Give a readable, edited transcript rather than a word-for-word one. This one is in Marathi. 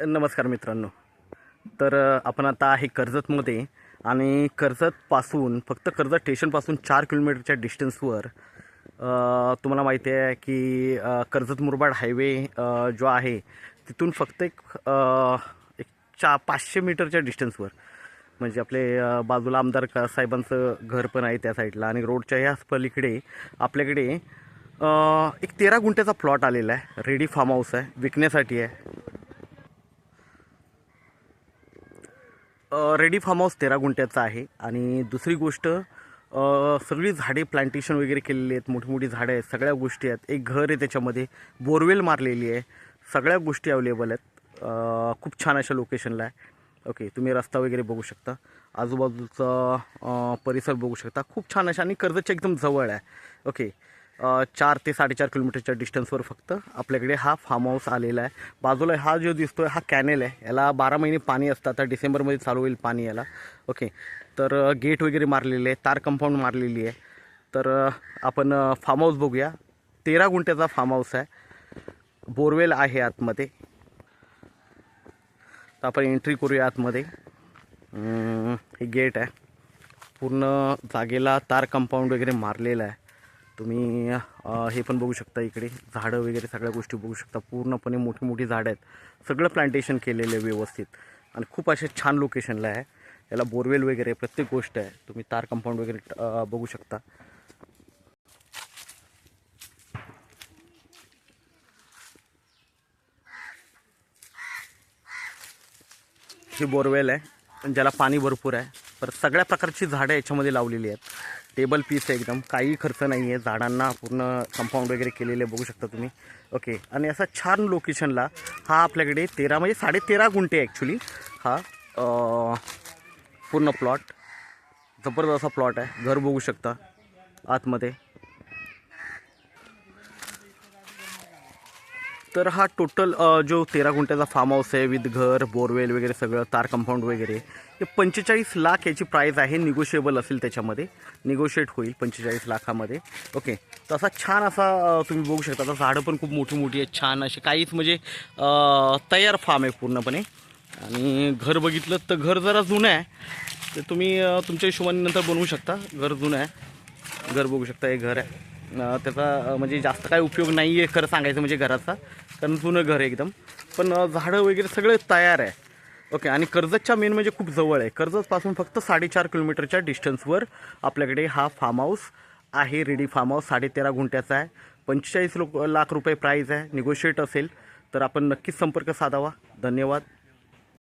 नमस्कार मित्रांनो. तर आपण आता आहे कर्जतमध्ये आणि कर्जतपासून फक्त कर्जत स्टेशनपासून 4 किलोमीटरच्या डिस्टन्सवर तुम्हाला माहिती आहे की कर्जत मुरबाड हायवे जो आहे तिथून फक्त एक 500 मीटरच्या डिस्टन्सवर म्हणजे आपले बाजूला आमदार साहेबांचं घर पण आहे त्या साईडला आणि रोडच्या ह्याच पलीकडे आपल्याकडे एक 13 गुंठ्याचा प्लॉट आलेला आहे. रेडी फार्म हाऊस आहे, विकण्यासाठी आहे. रेडी फार्म हाऊस 13 गुंठ्याचा आहे. आणि दुसरी गोष्ट सगळी झाडे प्लांटेशन वगैरे केलेली आहेत, मोठी मोठी झाडं आहेत, सगळ्या गोष्टी आहेत. एक घर आहे, त्याच्यामध्ये बोरवेल मारलेली आहे, सगळ्या गोष्टी अवेलेबल आहेत. खूप छान अशा लोकेशनला आहे. ओके, तुम्ही रस्ता वगैरे बघू शकता, आजूबाजूचा परिसर बघू शकता, खूप छान अशा आणि कर्जतच्या एकदम जवळ आहे. ओके, 4 ते 4.5 किलोमीटरच्या डिस्टन्सवर फक्त आपल्याकडे हा फार्म हाऊस आलेला आहे. बाजूला हा जो दिसतोय हा कॅनेल आहे, याला 12 महिने पाणी असतं. आता डिसेंबरमध्ये चालू होईल पाणी याला. ओके, तर गेट वगैरे मारलेले आहे, तार कंपाऊंड मारलेली आहे. तर आपण फार्म हाऊस बघूया. 13 गुंठ्याचा फार्म हाऊस आहे, बोरवेल आहे आतमध्ये. तर आपण एंट्री करूया आतमध्ये. हे गेट आहे, पूर्ण जागेला तार कंपाऊंड वगैरे मारलेलं आहे. तुम्ही हे पण बघू शकता, इकडे झाडं वगैरे सगळ्या गोष्टी बघू शकता. पूर्णपणे मोठी मोठी झाडं आहेत, सगळं प्लांटेशन केलेलं आहे व्यवस्थित आणि खूप असे छान लोकेशनला आहे. याला बोरवेल वगैरे प्रत्येक गोष्ट आहे. तुम्ही तार कंपाऊंड वगैरे बघू शकता. ही बोरवेल आहे, ज्याला पाणी भरपूर आहे. परत सगळ्या प्रकारची झाडं याच्यामध्ये लावलेली आहेत. टेबल पीस आहे एकदम, काही खर्च नाही आहे. झाडांना पूर्ण कंपाऊंड वगैरे केलेले बघू शकता तुम्ही. ओके, आणि असा छान लोकेशनला हा आपल्याकडे 13 म्हणजे 13.5 गुंठे ॲक्च्युली हा पूर्ण प्लॉट. जबरदस्त असा प्लॉट आहे. घर बघू शकता आतमध्ये. तर हा टोटल जो 13 गुंठ्याचा फार्म हाऊस आहे विथ घर, बोरवेल वगैरे सगळं, तार कंपाऊंड वगैरे, हे 45 लाख याची प्राईस आहे. निगोशिएबल असेल, त्याच्यामध्ये निगोशिएट होईल 45 लाखामध्ये. ओके, तर असा छान असा तुम्ही बघू शकता. आता झाडं पण खूप मोठी मोठी आहेत, छान अशी, काहीच म्हणजे तयार फार्म आहे पूर्णपणे. आणि घर बघितलं तर घर जरा जुनं आहे, तर तुम्ही तुमच्या हिशोबाने नंतर बनवू शकता. घर जुनं आहे, घर बघू शकता. हे घर आहे, त्याचा म्हणजे जास्त काय उपयोग नाही आहे खरं सांगायचं म्हणजे घराचा, कारण जुनं घर आहे एकदम. पण झाडं वगैरे सगळं तयार आहे. ओके, आणि कर्जतच्या मेन म्हणजे खूप जवळ आहे. कर्जतपासून फक्त 4.5 किलोमीटरच्या डिस्टन्सवर आपल्याकडे हा फार्म हाऊस आहे. रेडी फार्म हाऊस 13.5 गुंठ्याचा आहे. 45 लाख रुपये प्राईज आहे. निगोशिएट असेल तर आपण नक्कीच संपर्क साधावा. धन्यवाद.